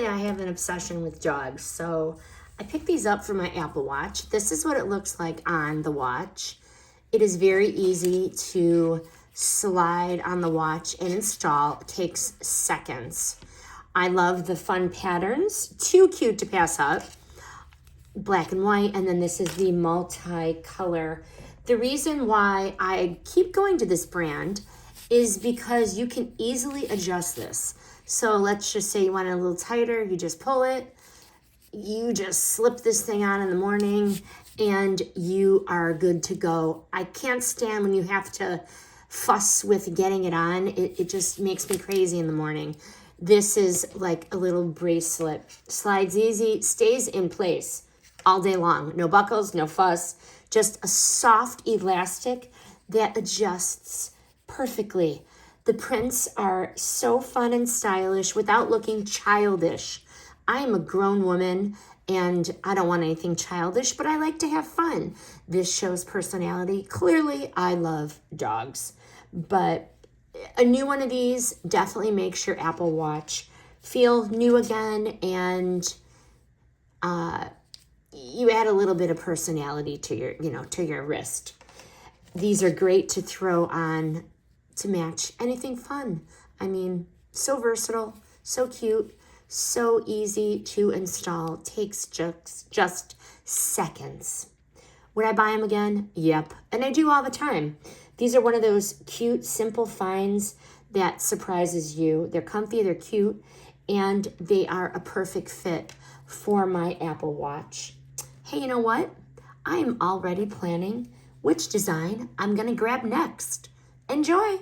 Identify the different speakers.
Speaker 1: Clearly I have an obsession with dogs, so I picked these up for my Apple Watch. This is what it looks like on the watch. It is very easy to slide on the watch and install. It takes seconds. I love the fun patterns, too cute to pass up. Black and white, and then this is the multi-color. The reason why I keep going to this brand is because you can easily adjust this. So let's just say you want it a little tighter, you just pull it, you just slip this thing on in the morning, and you are good to go. I can't stand when you have to fuss with getting it on. It just makes me crazy in the morning. This is like a little bracelet. Slides easy, stays in place all day long. No buckles, no fuss, just a soft elastic that adjusts perfectly. The prints are so fun and stylish without looking childish. I am a grown woman and I don't want anything childish, but I like to have fun. This shows personality. Clearly, I love dogs, but a new one of these definitely makes your Apple Watch feel new again, and you add a little bit of personality to your, to your wrist. These are great to throw on to match anything fun. I mean, so versatile, so cute, so easy to install. Takes just seconds. Would I buy them again? Yep. And I do all the time. These are one of those cute, simple finds that surprises you. They're comfy, they're cute, and they are a perfect fit for my Apple Watch. Hey, you know what? I am already planning which design I'm going to grab next. Enjoy!